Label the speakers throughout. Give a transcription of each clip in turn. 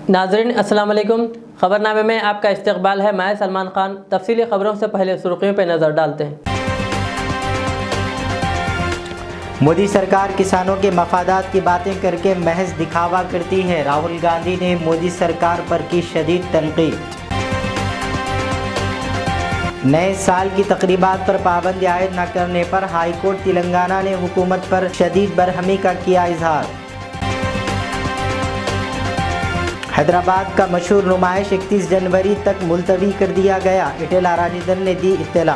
Speaker 1: नाज़रीन अस्सलाम वालेकुम। ख़बरनामे में आपका इस्तकबाल है। मैं सलमान खान। तफसीली खबरों से पहले सुर्खियों पर नज़र डालते हैं।
Speaker 2: मोदी सरकार किसानों के मफादात की बातें करके महज दिखावा करती है। राहुल गांधी ने मोदी सरकार पर की शदीद तनकीद। नए साल की तकरीबात पर पाबंदी आयद न करने पर हाईकोर्ट तेलंगाना ने हुकूमत पर शदीद बरहमी का किया इजहार। हैदराबाद का मशहूर नुमाइश 31 जनवरी तक मुलतवी कर दिया गया, इटेला राजेंद्र ने दी इत्तला।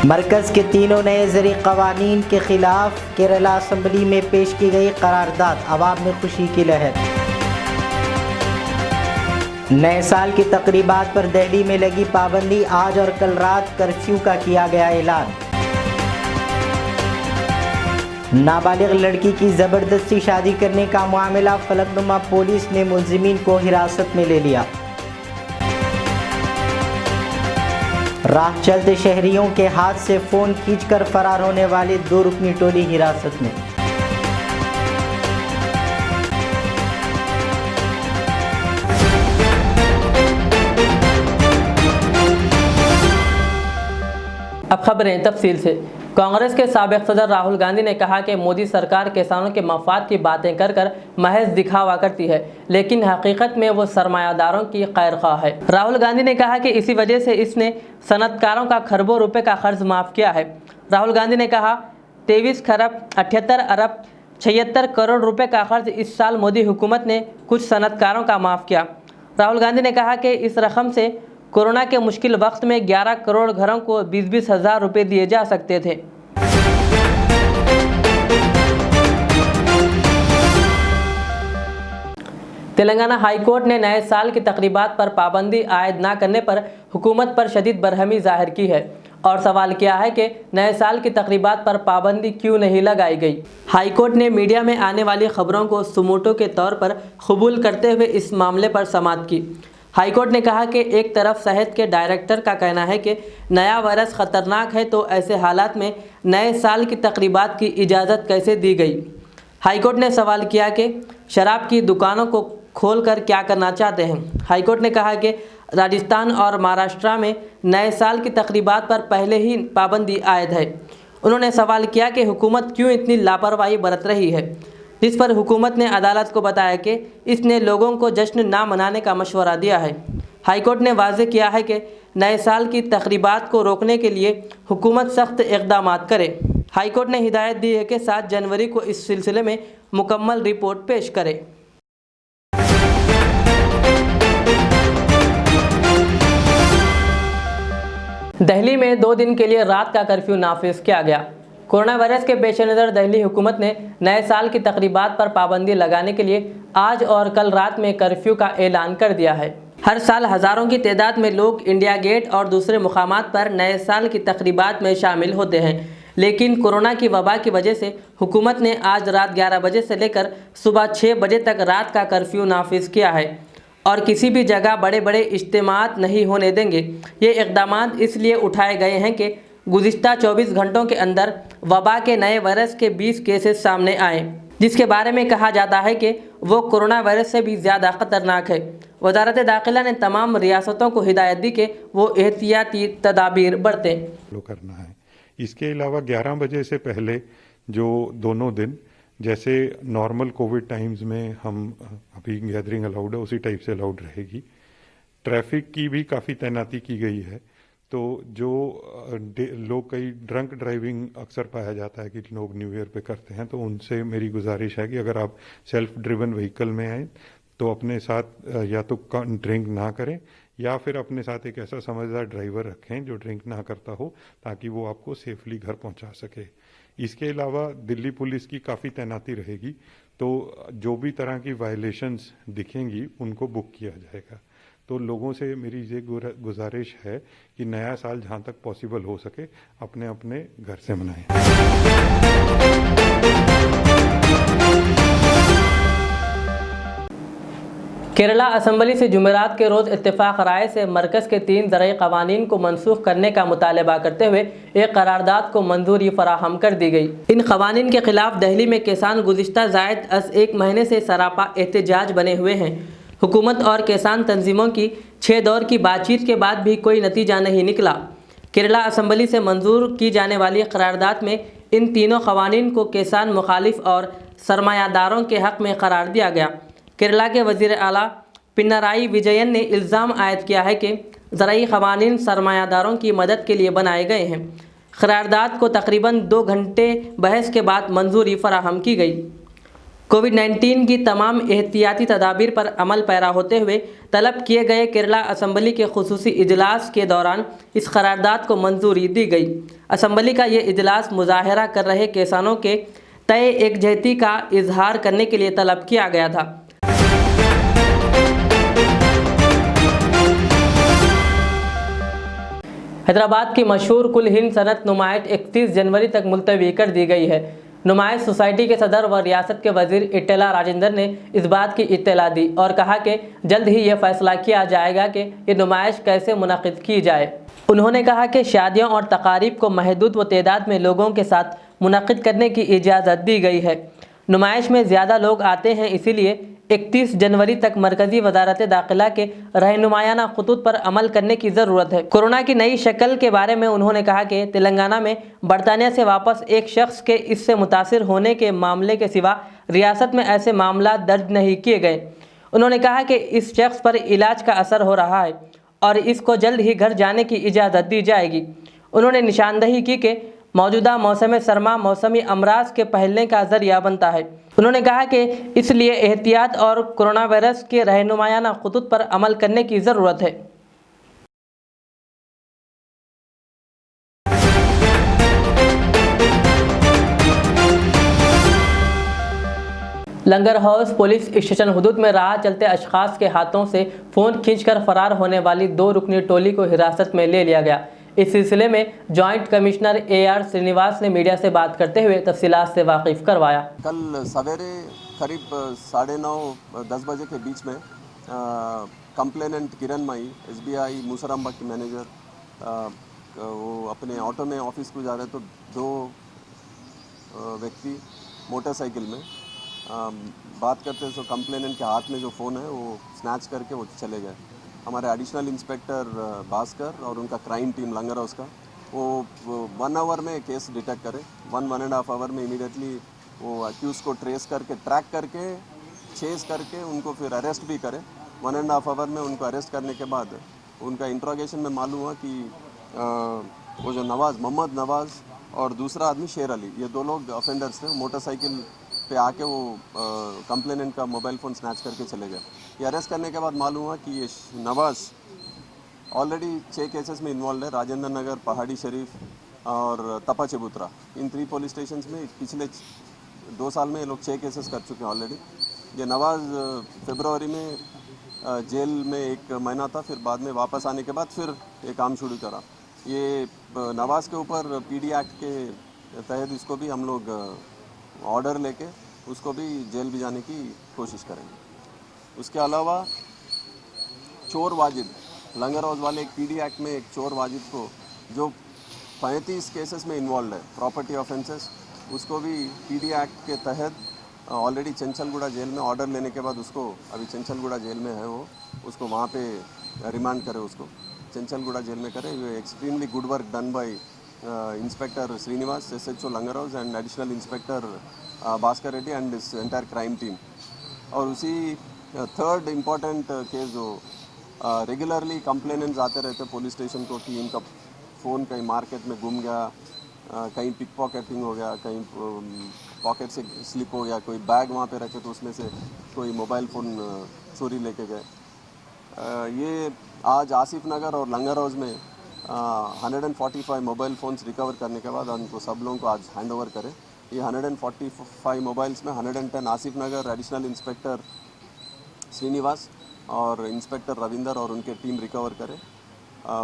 Speaker 2: मरकज़ के तीनों नए ज़री क़वानीन के ख़िलाफ़ केरला असम्बली में पेश की गई करारदाद, अवाम में खुशी की लहर। नए साल की तकरीबात पर दिल्ली में लगी पाबंदी, आज और कल रात कर्फ्यू का किया गया ऐलान। नाबालिग लड़की की ज़बरदस्ती शादी करने का मामला, फलकनुमा पुलिस ने मुलजिमीन को हिरासत में ले लिया। राह चलते शहरियों के हाथ से फ़ोन खींचकर फरार होने वाली 2 रुकनी टोली हिरासत में।
Speaker 1: अब खबरें तफसील से। कांग्रेस के साबिक सदर राहुल गांधी ने कहा कि मोदी सरकार किसानों के मफाद की बातें कर महज दिखावा करती है, लेकिन हकीकत में वो सरमायादारों की खैरख्वाह है। राहुल गांधी ने कहा कि इसी वजह से इसने सनतकारों का खरबों रुपए का कर्ज माफ़ किया है। राहुल गांधी ने कहा 23 खरब 78 अरब 76 करोड़ रुपए का कर्ज इस साल मोदी हुकूमत ने कुछ सनतकारों का माफ़ किया। राहुल गांधी ने कहा कि इस रकम से कोरोना के मुश्किल वक्त में 11 करोड़ घरों को 20-20 हज़ार रुपये दिए जा सकते थे। तेलंगाना हाई कोर्ट ने नए साल की तकरीबात पर पाबंदी आयद न करने पर हुकूमत पर शदीद बरहमी जाहिर की है और सवाल किया है कि नए साल की तकरीबात पर पाबंदी क्यों नहीं लगाई गई। हाई कोर्ट ने मीडिया में आने वाली खबरों को सुमोटो के तौर पर कबूल करते हुए इस मामले पर समाअत की। हाई कोर्ट ने कहा कि एक तरफ सेहत के डायरेक्टर का कहना है कि नया वायरस ख़तरनाक है, तो ऐसे हालात में नए साल की तकरीबात की इजाज़त कैसे दी गई। हाई कोर्ट ने सवाल किया कि शराब की दुकानों को खोलकर क्या करना चाहते हैं। हाई कोर्ट ने कहा कि राजस्थान और महाराष्ट्र में नए साल की तकरीबात पर पहले ही पाबंदी आयद है। उन्होंने सवाल किया कि हुकूमत क्यों इतनी लापरवाही बरत रही है, जिस पर हुकूमत ने अदालत को बताया कि इसने लोगों को जश्न ना मनाने का मशवरा दिया है। हाई कोर्ट ने वाज़ेह किया है कि नए साल की तकरीबात को रोकने के लिए हुकूमत सख्त इक़दाम करे। हाई कोर्ट ने हिदायत दी है कि 7 जनवरी को इस सिलसिले में मुकम्मल रिपोर्ट पेश करे। दिल्ली में 2 दिन के लिए रात का कर्फ्यू नाफिज किया गया। कोरोना वायरस के पेश नज़र दिल्ली हुकूमत ने नए साल की तकरीबात पर पाबंदी लगाने के लिए आज और कल रात में कर्फ्यू का ऐलान कर दिया है। हर साल हज़ारों की तादाद में लोग इंडिया गेट और दूसरे मुकामात पर नए साल की तकरीबात में शामिल होते हैं, लेकिन कोरोना की वबा की वजह से हुकूमत ने आज रात 11 बजे से लेकर सुबह 6 बजे तक रात का कर्फ्यू नाफिज किया है और किसी भी जगह बड़े बड़े इज्तिमात नहीं होने देंगे। ये इक़दामात इसलिए उठाए गए हैं कि गुज़िश्ता 24 घंटों के अंदर वबा के नए वायरस के 20 केसेस सामने आए, जिसके बारे में कहा जाता है कि वो कोरोना वायरस से भी ज़्यादा ख़तरनाक है। वज़ारत दाखिला ने तमाम रियासतों को हिदायत दी कि वो एहतियाती तदाबीर बरतें।
Speaker 3: करना है। इसके अलावा 11 बजे से पहले जो दोनों दिन जैसे नॉर्मल कोविड टाइम्स में हम अभी गैदरिंग अलाउड है, उसी टाइप से अलाउड रहेगी। ट्रैफिक की भी काफ़ी तैनाती की गई है। तो जो लोग कई ड्रंक ड्राइविंग अक्सर पाया जाता है कि लोग न्यू ईयर पे करते हैं, तो उनसे मेरी गुजारिश है कि अगर आप सेल्फ ड्रिवन व्हीकल में आए तो अपने साथ या तो ड्रिंक ना करें या फिर अपने साथ एक ऐसा समझदार ड्राइवर रखें जो ड्रिंक ना करता हो, ताकि वो आपको सेफली घर पहुंचा सके। इसके अलावा दिल्ली पुलिस की काफ़ी तैनाती रहेगी, तो जो भी तरह की वायलेशंस दिखेंगी उनको बुक किया जाएगा। तो लोगों से मेरी ये गुजारिश है कि नया साल जहाँ तक पॉसिबल हो सके अपने अपने घर से मनाएं।
Speaker 1: केरला असम्बली से जुमेरात के रोज़ इत्तेफाक राय से मरकज़ के 3 ज़रई क़वानीन को मनसूख करने का मुतालबा करते हुए एक करारदाद को मंजूरी फराहम कर दी गई। इन क़वानीन के ख़िलाफ़ दिल्ली में किसान गुज़िश्ता ज़ायद अज़ 1 महीने से सरापा एहतजाज बने हुए हैं। हुकूमत और किसान तंजीमों की 6 दौर की बातचीत के बाद भी कोई नतीजा नहीं निकला। केरला असम्बली से मंजूर की जाने वाली करारदाद में इन तीनों क़वानीन को किसान मुखालिफ और सरमायादारों के हक़ में करार दिया गया। केरला के वज़ीर आला पिनराई विजयन ने इल्ज़ाम आयद किया है कि ज़रई क़वानीन सरमायादारों की मदद के लिए बनाए गए हैं। करारदाद को तकरीबन 2 घंटे बहस के बाद मंजूरी फराहम की गई। कोविड-19 की तमाम एहतियाती तदाबीर पर अमल पैरा होते हुए तलब किए गए केरला असम्बली के खुसूसी इजलास के दौरान इस करारदाद को मंजूरी दी गई। असम्बली का ये इजलास मुजाहरा कर रहे किसानों के तय एकजहती का इजहार करने के लिए तलब किया गया था। हैदराबाद की मशहूर कुल हिंद सनत नुमाइश 31 जनवरी तक मुलतवी कर दी गई है। नुमाइश सोसाइटी के सदर व रियासत के वजीर इटेला राजेंद्र ने इस बात की इत्तला दी और कहा कि जल्द ही यह फैसला किया जाएगा कि ये नुमाइश कैसे मुनक़िद की जाए। उन्होंने कहा कि शादियों और तकारीब को महदूद व तादाद में लोगों के साथ मुनक़िद करने की इजाज़त दी गई है। नुमाइश में ज़्यादा लोग आते हैं, इसीलिए 31 जनवरी तक मरकज़ी वजारत दाखिला के रहनुमायाना खतूत पर अमल करने की ज़रूरत है। कोरोना की नई शक्ल के बारे में उन्होंने कहा कि तेलंगाना में बरतानिया से वापस एक शख्स के इससे मुतासिर होने के मामले के सिवा रियासत में ऐसे मामला दर्ज नहीं किए गए। उन्होंने कहा कि इस शख्स पर इलाज का असर हो रहा है और इसको जल्द ही घर जाने की इजाज़त दी जाएगी। उन्होंने निशानदही की कि मौजूदा मौसम सरमा मौसमी अमराज के फैलने का ज़रिया बनता है। उन्होंने कहा कि इसलिए एहतियात और कोरोना वायरस के रहनुमायाना खतूत पर अमल करने की ज़रूरत है। लंगर हाउस पुलिस स्टेशन हुदूद में राह चलते अशखास के हाथों से फ़ोन खींचकर फरार होने वाली 2 रुकनी टोली को हिरासत में ले लिया गया। इस सिलसिले में जॉइंट कमिश्नर AR श्रीनिवास ने मीडिया से बात करते हुए तफसीलात से वाकिफ करवाया।
Speaker 4: कल सवेरे करीब 9:30-10 बजे के बीच में कंप्लेनेंट किरण माई SBI मूसरामबा की मैनेजर वो अपने ऑटो में ऑफिस को जा रहे तो 2 व्यक्ति मोटरसाइकिल में बात करते तो कंप्लेनेंट के हाथ में जो फ़ोन है वो स्नैच करके वो चले गए। हमारे एडिशनल इंस्पेक्टर भास्कर और उनका क्राइम टीम लंगर हाउस का वो 1 आवर में केस डिटेक्ट करे। 1.5 आवर में इमीडिएटली वो अक्यूज को ट्रेस करके ट्रैक करके चेस करके उनको फिर अरेस्ट भी करे। 1.5 आवर में उनको अरेस्ट करने के बाद उनका इंट्रोगेशन में मालूम हुआ कि वो जो मोहम्मद नवाज़ और दूसरा आदमी शेर अली, ये 2 लोग ऑफेंडर्स थे। मोटरसाइकिल पे आके वो कंप्लेनेंट का मोबाइल फ़ोन स्नैच करके चले गए। ये अरेस्ट करने के बाद मालूम हुआ कि ये नवाज़ ऑलरेडी 6 केसेस में इन्वॉल्व है। राजेंद्र नगर, पहाड़ी शरीफ और तपा चबूतरा, इन 3 पुलिस स्टेशंस में पिछले 2 साल में ये लोग 6 केसेस कर चुके हैं ऑलरेडी। ये नवाज़ फरवरी में जेल में 1 महीना था, फिर बाद में वापस आने के बाद फिर ये काम शुरू करा। ये नवाज़ के ऊपर PD एक्ट के तहत इसको भी हम लोग ऑर्डर लेके उसको भी जेल भी जाने की कोशिश करेंगे। उसके अलावा चोर वाजिद, लंगर हाउस वाले एक PD एक्ट में एक चोर वाजिद को जो 35 केसेस में इन्वॉल्व है प्रॉपर्टी ऑफेंसेस, उसको भी PD एक्ट के तहत ऑलरेडी चंचलगुड़ा जेल में ऑर्डर लेने के बाद उसको अभी चंचलगुड़ा जेल में है, वो उसको वहाँ पे रिमांड करे, उसको चंचलगुड़ा जेल में करे। ये extremely good work done by inspector Srinivas SHO Langar House and additional inspector Bhaskar Reddy and this entire crime team. और उसी 3rd इम्पॉर्टेंट केस जो रेगुलरली कंप्लेनेंट्स आते रहते पुलिस स्टेशन को कि इनका फ़ोन कहीं मार्केट में गुम गया, कहीं पिक पॉकेटिंग हो गया, कहीं पॉकेट से स्लिप हो गया, कोई बैग वहाँ पे रखे तो उसमें से कोई मोबाइल फ़ोन चोरी लेके गए। ये आज आसिफ नगर और लंगर हाउस में 145 मोबाइल फ़ोन्स रिकवर करने के बाद उनको सब लोगों को आज हैंड ओवर करें। ये 145 मोबाइल्स में 110 आसिफ नगर एडिशनल इंस्पेक्टर श्रीनिवास और इंस्पेक्टर रविंदर और उनके टीम रिकवर करे।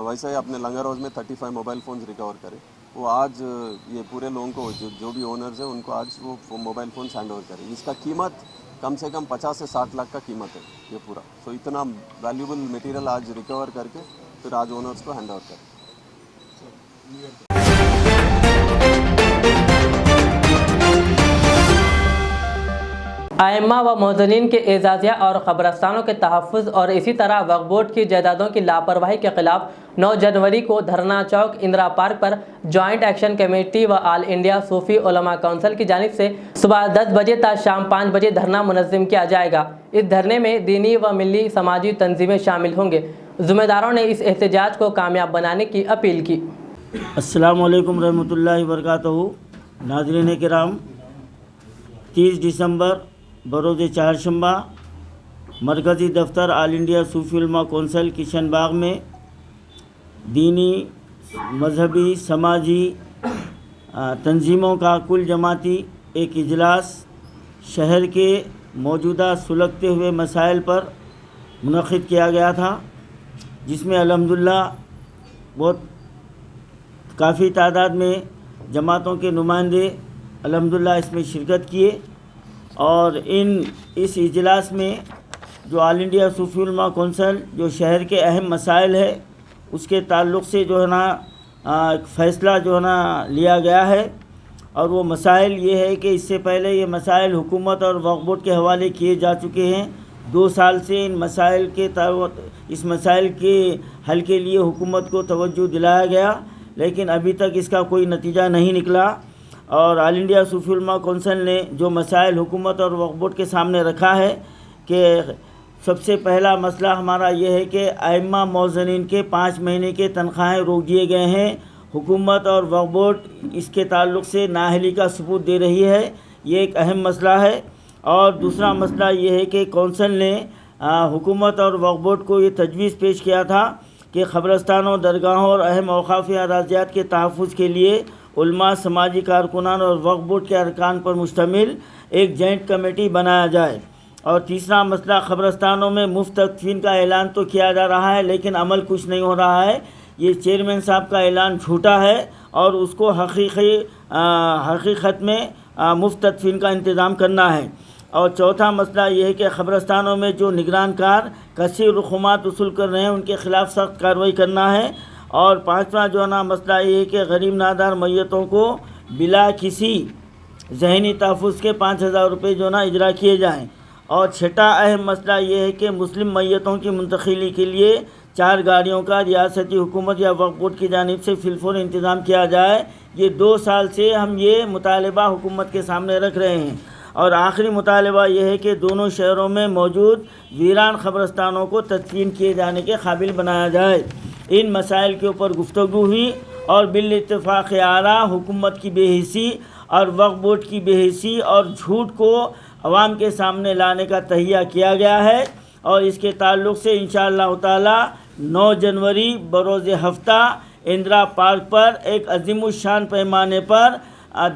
Speaker 4: वैसे ही अपने लंगर हाउस में 35 मोबाइल फ़ोन्स रिकवर करे। वो आज ये पूरे लोगों को जो भी ओनर्स हैं उनको आज वो मोबाइल फ़ोन्स हैंड ओवर करें। इसका कीमत कम से कम 50 से 60 लाख का कीमत है ये पूरा। सो इतना वैल्यूबल मटेरियल आज रिकवर करके फिर आज ओनर्स को हैंड ओवर करें।
Speaker 1: आइम्मा व मोज़नीन के एजाज़िया और क़ब्रस्तानों के तहफ़्फ़ुज़ और इसी तरह वक्फ़ बोर्ड की जायदादों की लापरवाही के ख़िलाफ़ 9 जनवरी को धरना चौक इंदिरा पार्क पर जॉइंट एक्शन कमेटी व ऑल इंडिया सूफ़ी उलमा काउंसिल की जानिब से सुबह 10 बजे तक शाम 5 बजे धरना मुनज़्ज़म किया जाएगा। इस धरने में दीनी व मिली समाजी तंजीमें शामिल होंगे। ज़िम्मेदारों ने इस एहतजाज को कामयाब बनाने की अपील की।
Speaker 5: अस्सलामु अलैकुम रहमतुल्लाहि व बरकातहू। नाज़रीन किराम, 30 दिसंबर बरोज़ चारशंबा मरकज़ी दफ्तर ऑल इंडिया सूफ़ी उलमा कौंसिल किशन बाग में दीनी मजहबी समाजी तंजीमों का कुल जमाती एक इजलास शहर के मौजूदा सुलगते हुए मसाइल पर मुनक़िद किया गया था, जिसमें अल्हम्दुलिल्लाह बहुत काफ़ी तादाद में जमातों के नुमाइंदे अल्हम्दुलिल्लाह इसमें शिरकत किए और इस इजलास में जो ऑल इंडिया सूफ़ी उलमा कौंसिल जो शहर के अहम मसाइल है उसके ताल्लुक़ से जो है ना एक फ़ैसला जो है ना लिया गया है। और वो मसाइल ये है कि इससे पहले ये मसाइल हुकूमत और वक्फ़ बोर्ड के हवाले किए जा चुके हैं। 2 साल से इस मसाइल के हल के लिए हुकूमत को तवज्जो दिलाया गया, लेकिन अभी तक इसका कोई नतीजा नहीं निकला। और ऑल इंडिया सूफ़ी उलमा कौंसिल ने जो मसाइल हुकूमत और वक्फ़ बोर्ड के सामने रखा है कि सबसे पहला मसला हमारा ये है कि आइम्मा मोज़नीन के 5 महीने के तनख्वाहें रोक दिए गए हैं। हुकूमत और वक्फ़ बोर्ड इसके ताल्लुक़ से नाअहली का सबूत दे रही है, ये एक अहम मसला है। और दूसरा मसला ये है कि कौंसिल ने हुकूमत और वक्फ़ बोर्ड को ये तजवीज़ पेश किया था कि क़ब्रस्तानों, दरगाहों और अहम औक़ाफ़ी अराज़ियात के तहफ़्फ़ुज़ के लिए उलमा, समाजी कारकुनान और वक्फ़ बोर्ड के अरकान पर मुश्तमिल एक जॉइंट कमेटी बनाया जाए। और तीसरा मसला, क़ब्रस्तानों में मुफ्त तदफ़ीन का ऐलान तो किया जा रहा है लेकिन अमल कुछ नहीं हो रहा है। ये चेयरमैन साहब का ऐलान झूठा है और उसको हकीकत में मुफ्त तदफ़ीन का इंतज़ाम करना है। और चौथा मसला ये है कि क़ब्रस्तानों में जो निगरानकार कसीर रक़ूमात वसूल कर रहे हैं उनके ख़िलाफ़ सख्त कार्रवाई करना है। और पाँचवा जो है ना मसला ये है कि गरीब नादार मैयतों को बिला किसी ज़हनी तहफ़्फ़ुज़ के 5000 रुपये जो ना इजरा किए जाएँ। और छठा अहम मसला ये है कि मुस्लिम मैयतों की मुंतक़िली के लिए 4 गाड़ियों का रियासती हुकूमत या वक्फ़ बोर्ड की जानिब से फिलफौर इंतज़ाम किया जाए। ये 2 साल से हम ये मुतालबा हुकूमत के सामने रख रहे हैं। और आखिरी मुतालबा ये है कि दोनों शहरों में मौजूद वीरान क़ब्रस्तानों को तदफ़ीन किए जाने के काबिल बनाया जाए। इन मसाइल के ऊपर गुफ्तगू हुई और बिल इत्तेफ़ाक़ आला हुकूमत की बेहिसी और वक्फ़ बोर्ड की बेहिसी और झूठ को अवाम के सामने लाने का तहिया किया गया है। और इसके ताल्लुक़ से इंशाअल्लाह ताला 9 जनवरी बरोज़ हफ्ता इंदिरा पार्क पर एक अज़ीमुश्शान पैमाने पर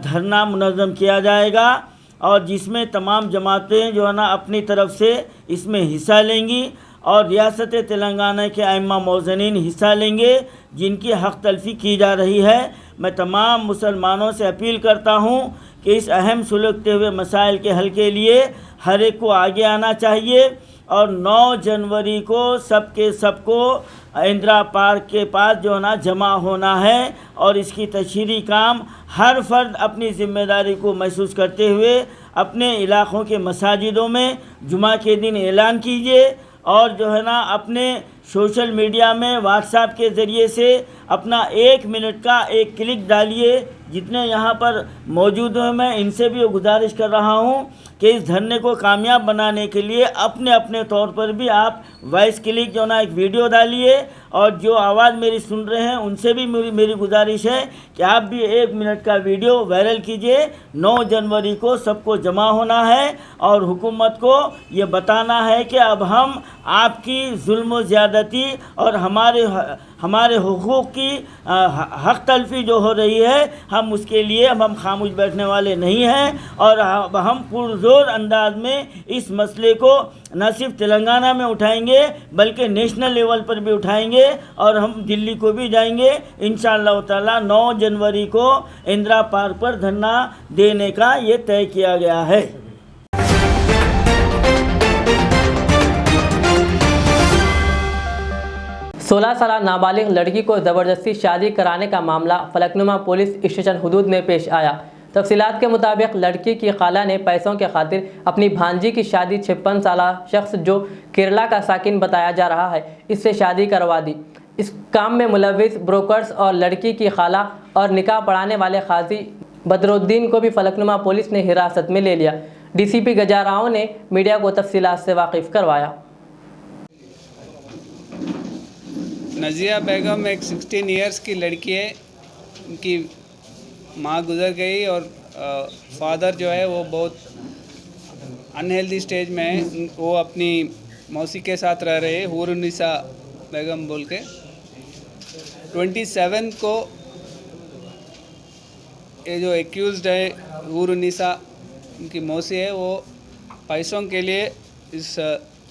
Speaker 5: धरना मुनज़्ज़म किया जाएगा और जिसमें तमाम जमातें जो है ना अपनी तरफ से इसमें हिस्सा लेंगी और रियासत तेलंगाना के आइम्मा मोज़नीन हिस्सा लेंगे जिनकी हक़ तलफ़ी की जा रही है। मैं तमाम मुसलमानों से अपील करता हूँ कि इस अहम सुलगते हुए मसाइल के हल के लिए हर एक को आगे आना चाहिए और 9 जनवरी को सबको इंदिरा पार्क के पास जो है ना जमा होना है और इसकी तशहीरी काम हर फर्द अपनी ज़िम्मेदारी को महसूस करते हुए अपने इलाक़ों के मसाजिदों में जुमा के दिन ऐलान कीजिए और जो है ना अपने सोशल मीडिया में व्हाट्सएप के ज़रिए से अपना 1 मिनट का एक क्लिक डालिए। जितने यहाँ पर मौजूद हैं मैं इनसे भी गुजारिश कर रहा हूँ कि इस धरने को कामयाब बनाने के लिए अपने अपने तौर पर भी आप वॉइस क्लिक जो ना एक वीडियो डालिए और जो आवाज़ मेरी सुन रहे हैं उनसे भी मेरी गुजारिश है कि आप भी 1 मिनट का वीडियो वायरल कीजिए। 9 जनवरी को सबको जमा होना है और हुकूमत को ये बताना है कि अब हम आपकी जुल्म व ज़्यादती और हमारे हुकूक की हक़ तलफ़ी जो हो रही है हम उसके लिए हम खामोश बैठने वाले नहीं हैं और अब हम पुरज़ोर अंदाज में इस मसले को न सिर्फ तेलंगाना में उठाएंगे बल्कि नेशनल लेवल पर भी उठाएंगे और हम दिल्ली को भी जाएंगे। इंशाअल्लाह ताला 9 जनवरी को इंदिरा पार्क पर धरना देने का ये तय किया गया है।
Speaker 1: 16 साल नाबालिग लड़की को ज़बरदस्ती शादी कराने का मामला फलकनुमा पुलिस स्टेशन हुदूद में पेश आया। तफसीलात के मुताबिक लड़की की खाला ने पैसों के खातिर अपनी भांजी की शादी 56 साल शख्स जो केरला का साकिन बताया जा रहा है इससे शादी करवा दी। इस काम में मुलविस ब्रोकर्स और लड़की की खाला और निकाह पढ़ाने वाले काजी बदरुद्दीन को भी फलकनुमा पुलिस ने हिरासत में ले लिया। डीसीपी गजाराओं ने मीडिया को तफसीलात से वाकिफ करवाया।
Speaker 6: नज़िया बेगम एक 16 इयर्स की लड़की है। उनकी माँ गुज़र गई और फादर जो है वो बहुत अनहेल्दी स्टेज में है। वो अपनी मौसी के साथ रह रहे हैं, हुरुनिसा बेगम बोल के। 27 को ये जो एक्यूज़्ड है हुरुनिसा, उनकी मौसी है, वो पैसों के लिए इस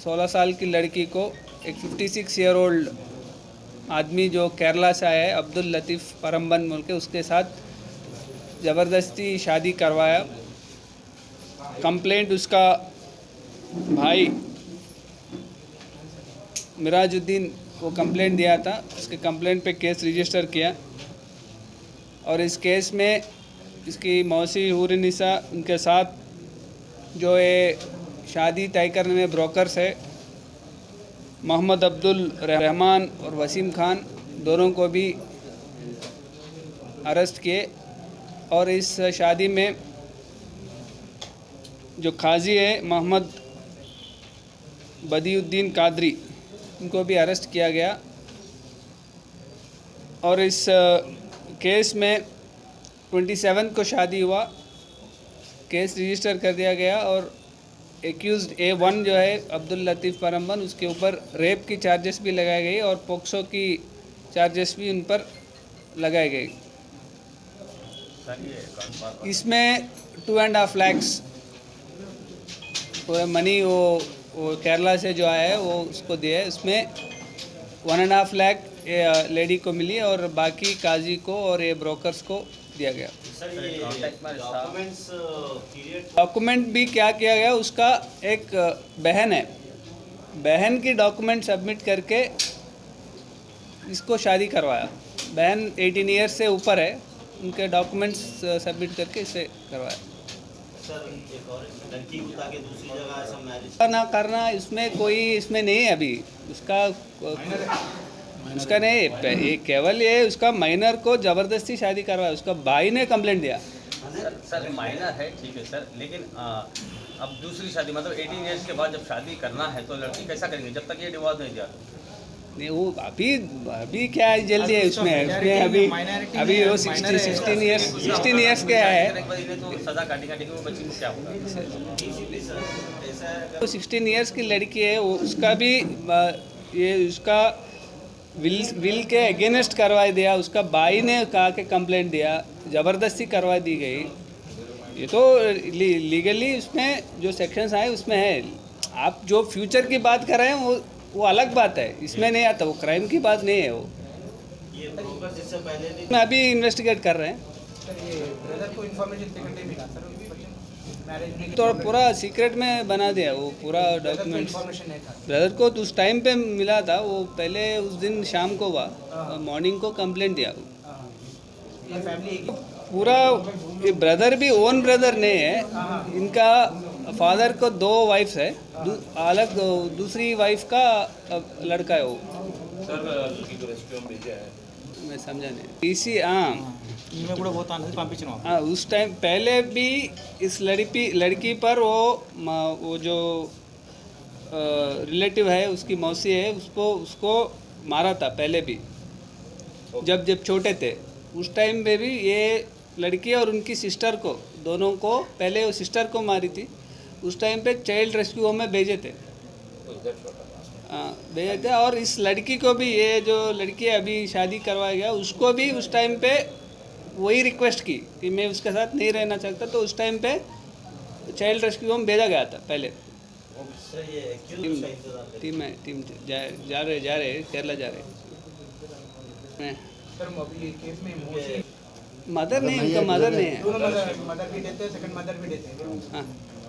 Speaker 6: 16 साल की लड़की को एक 56 ईयर ओल्ड आदमी जो केरला से आया है अब्दुल लतीफ़ परम्बन बोल के, उसके साथ ज़बरदस्ती शादी करवाया। कंप्लेंट उसका भाई मिराजुद्दीन वो कंप्लेंट दिया था। उसके कंप्लेंट पे केस रजिस्टर किया और इस केस में इसकी मौसी हुरुनिसा उनके साथ जो ये शादी तय करने में ब्रोकर्स है मोहम्मद अब्दुल रहमान और वसीम खान, दोनों को भी अरेस्ट किए। और इस शादी में जो काजी है मोहम्मद बदियुद्दीन कादरी, उनको भी अरेस्ट किया गया। और इस केस में 27 को शादी हुआ, केस रजिस्टर कर दिया गया और एक्यूज़ड A1 जो है अब्दुल लतीफ़ परम्बन, उसके ऊपर रेप की चार्जेस भी लगाए गए और पोक्सो की चार्जेस भी उन पर लगाए गए। इसमें 2.5 लाख मनी वो केरला से जो आया है वो उसको दिया है। उसमें 1.5 लाख लेडी को मिली और बाकी काजी को और ये ब्रोकर्स को दिया गया। डॉक्यूमेंट भी क्या किया गया, उसका एक बहन है, बहन की डॉक्यूमेंट सबमिट करके इसको शादी करवाया। बहन 18 ईयर्स से ऊपर है, उनके डॉक्यूमेंट्स सबमिट करके इसे करवाया। ना करना इसमें कोई इसमें नहीं है अभी, उसका नहीं, ये केवल ये उसका माइनर को ज़बरदस्ती शादी करवाया। उसका भाई ने कंप्लेंट दिया।
Speaker 7: सर माइनर है, ठीक है सर, लेकिन अब दूसरी शादी मतलब 18 इयर्स के बाद जब शादी करना है तो लड़की कैसा करेंगे जब तक ये डिवोर्स नहीं दिया?
Speaker 6: नहीं वो अभी क्या जल्दी है उसमें अभी वो 16 इयर्स के है
Speaker 7: तो सजा काटेंगे वो बच्ची को क्या होगा?
Speaker 6: तो 16 इयर्स की लड़की है, वो उसका भी ये उसका विल के अगेंस्ट करवा दिया। उसका भाई ने कहा कि कंप्लेंट दिया, ज़बरदस्ती करवा दी गई। ये तो लीगली उसमें जो सेक्शंस आए उसमें है। आप जो फ्यूचर की बात कर रहे हैं वो अलग बात है, इसमें नहीं आता, वो क्राइम की बात नहीं है। वो मैं अभी इन्वेस्टिगेट कर रहे हैं तो पूरा सीक्रेट में बना दिया वो पूरा डॉक्यूमेंट्स। ब्रदर को तो उस टाइम पे मिला था, वो पहले उस दिन शाम को हुआ, मॉर्निंग को कंप्लेंट दिया। पूरा ये ब्रदर भी ओन ब्रदर नहीं है, इनका फादर को 2 वाइफ्स है, अलग दूसरी वाइफ का लड़का है वो। मैं समझा नहीं इसी। हाँ उस टाइम पहले भी इस लड़की पर वो जो रिलेटिव है उसकी मौसी है उसको मारा था पहले भी, जब छोटे थे। उस टाइम पे भी ये लड़की और उनकी सिस्टर को, दोनों को, पहले वो सिस्टर को मारी थी। उस टाइम पे चाइल्ड रेस्क्यू होम में भेजे थे, और इस लड़की को भी, ये जो लड़की अभी शादी करवाया गया उसको भी उस टाइम पे वही रिक्वेस्ट की कि मैं उसके साथ नहीं रहना चाहता, तो उस टाइम पे चाइल्ड रेस्क्यू होम भेजा गया था पहले। टीम जा रहे केरला जा रहे। मदर नहीं, उनका मदर नहीं है।
Speaker 8: मदर भी देते हैं, सेकंड मदर भी देते हैं।
Speaker 6: हाँ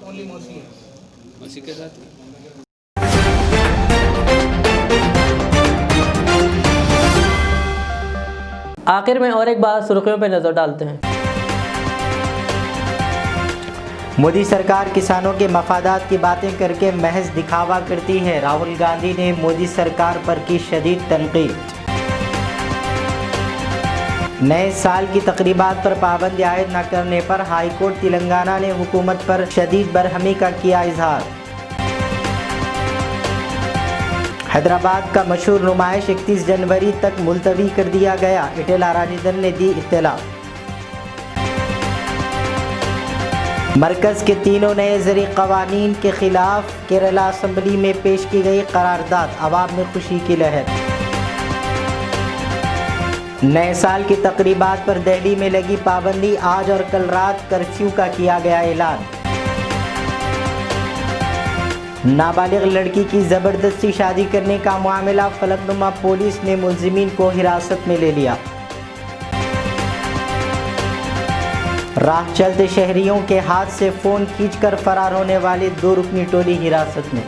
Speaker 8: ओनली मौसी है,
Speaker 6: मौसी के साथ।
Speaker 1: आखिर में और एक बार सुर्खियों पर नजर डालते हैं।
Speaker 2: मोदी सरकार किसानों के मफादात की बातें करके महज दिखावा करती है, राहुल गांधी ने मोदी सरकार पर की शदीद तनकीद। नए साल की तकरीबात पर पाबंदी आयद न करने पर हाईकोर्ट तेलंगाना ने हुकूमत पर शदीद बरहमी का किया इजहार। हैदराबाद का मशहूर नुमाइश 31 जनवरी तक मुलतवी कर दिया गया, इटेला राजेंद्र ने दी इत्तला। मरकज़ के तीनों नए ज़री क़वानीन के ख़िलाफ़ केरला असम्बली में पेश की गई करारदाद, अवाम में खुशी की लहर। नए साल की तकरीबात पर दिल्ली में लगी पाबंदी, आज और कल रात कर्फ्यू का किया गया ऐलान। नाबालिग लड़की की ज़बरदस्ती शादी करने का मामला, फलकनुमा पुलिस ने मुलजिमीन को हिरासत में ले लिया। राह चलते शहरियों के हाथ से फ़ोन खींचकर फरार होने वाली 2 रुकनी टोली हिरासत में।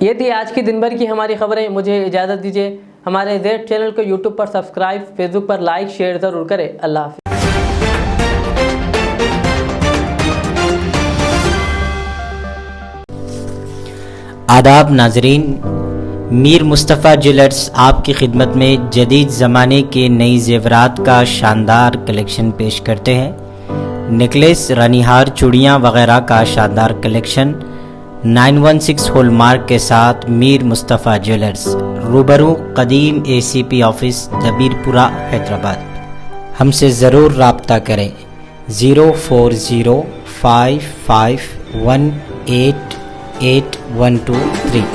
Speaker 1: ये थी आज की दिन भर की हमारी खबरें। मुझे इजाज़त दीजिए। हमारे जेड चैनल को यूट्यूब पर सब्सक्राइब, फेसबुक पर लाइक शेयर ज़रूर करें। अल्लाह हाफ़िज़।
Speaker 2: आदाब नाजरीन, मीर मुस्तफ़ा ज्वेलर्स आपकी खिदमत में जदीद ज़माने के नई जेवरात का शानदार कलेक्शन पेश करते हैं। नेकलेस, रानीहार, चूड़ियाँ वगैरह का शानदार कलेक्शन 916 हॉलमार्क के साथ मीर मुस्तफ़ा ज्वेलर्स, रूबरू कदीम ACP ऑफिस, दबीरपुरा, हैदराबाद। हमसे ज़रूर राब्ता करें। 0405518812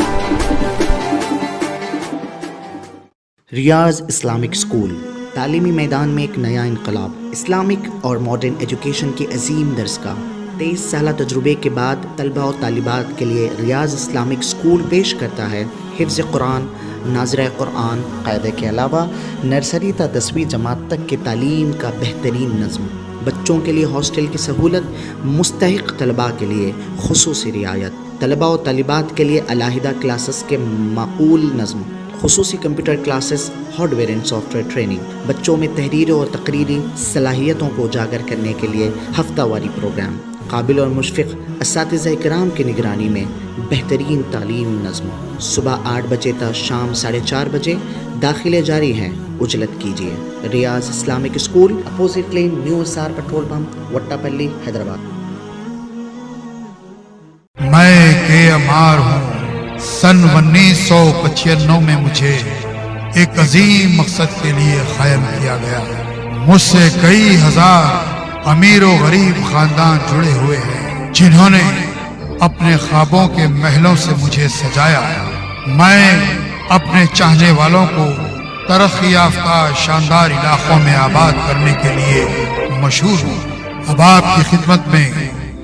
Speaker 9: रियाज इस्लामिक स्कूल, तालीमी मैदान में एक नया इनकलाब। इस्लामिक और मॉडर्न एजुकेशन की अजीम दरसगाह। 23 साल तजुर्बे के बाद तलबा और तालिबात के लिए रियाज इस्लामिक स्कूल पेश करता है हिफ्ज़ कुरान, नाज़िरा कुरान, क़ायदे के अलावा नर्सरी ता 10वीं जमात तक की तालीम का बेहतरीन नज़्म। बच्चों के लिए हॉस्टल की सहूलत, मुस्तहिक़ तलबा के लिए खुसूसी रियायत, तलबा और तालिबात के लिए अलहदा क्लासेस के माकूल नज़्म, खुसूसी computer classes, hardware and software training. बच्चों में तहरीरी और तकरीरी सलाहियतों को उजागर करने के लिए हफ्तावारी प्रोग्राम। काबिल और मुशफ़िक़ असातिज़ा इकराम की निगरानी में बेहतरीन तालीम नज़्म। सुबह 8 बजे तक शाम 4:30 बजे दाखिले जारी हैं, उजलत कीजिए। Riyaz Islamic school, opposite lane, new SR petrol pump, Vattepally, Hyderabad.
Speaker 10: मैं KMR हूँ। सन 1995 में मुझे एक अजीम मकसद के लिए कायम किया गया। मुझसे कई हजार अमीर और गरीब खानदान जुड़े हुए हैं, जिन्होंने अपने ख्वाबों के महलों से मुझे सजाया। मैं अपने चाहने वालों को तरक्की याफ्ता शानदार इलाकों में आबाद करने के लिए मशहूर हूँ। अब आपकी खिदमत में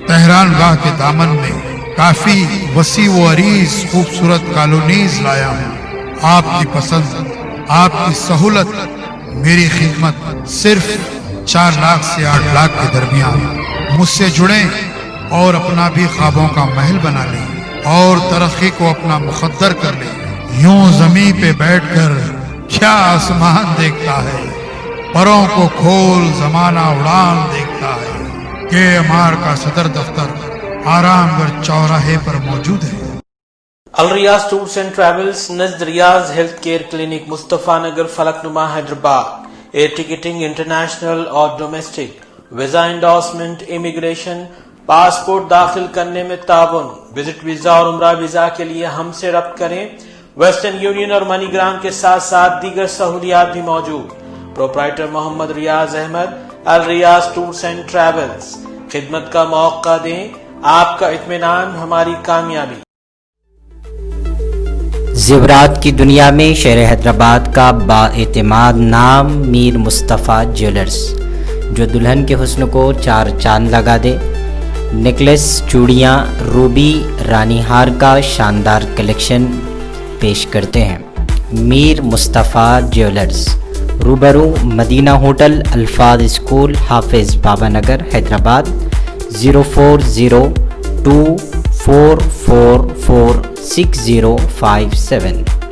Speaker 10: तेहरान गाह के दामन में काफी वसी व अरीज खूबसूरत कॉलोनीज लाया हूँ। आपकी पसंद, आपकी सहूलत, मेरी खिदमत सिर्फ 4 लाख से 8 लाख के दरमियान। मुझसे जुड़ें और अपना भी ख्वाबों का महल बना लें और तरक्की को अपना मुकद्दर कर लें। यूं जमीन पे बैठकर क्या आसमान देखता है, परों को खोल जमाना उड़ान देखता है। KMR का सदर दफ्तर आरामगढ़ चौराहे पर मौजूद है।
Speaker 11: Al Riyaz tours and travels नज़द Riyaz health care clinic, Mustafa Nagar, Falaknuma, Hyderabad. Air ticketing, international और domestic, visa endorsement, immigration, passport दाखिल करने में ताउन, विजिट वीजा और उम्रा वीजा के लिए हमसे रब्त करें। वेस्टर्न यूनियन और मनीग्राम के साथ साथ दीगर सहूलियात भी मौजूद। Proprietor Mohammad Riyaz Ahmed, Al Riyaz tours and travels. खिदमत का मौका दें, आपका इत्मीनान हमारी कामयाबी।
Speaker 2: ज़ेवरात की दुनिया में शहर हैदराबाद का बाएतिमाद नाम मीर मुस्तफ़ा ज्वेलर्स, जो दुल्हन के हुस्न को 4 चांद लगा दे। नेकलेस, चूड़ियाँ, रूबी, रानीहार का शानदार कलेक्शन पेश करते हैं। मीर मुस्तफ़ा ज्वेलर्स, रूबरू मदीना होटल, अल्फाज स्कूल, हाफिज बाबा नगर, हैदराबाद। 04024446057।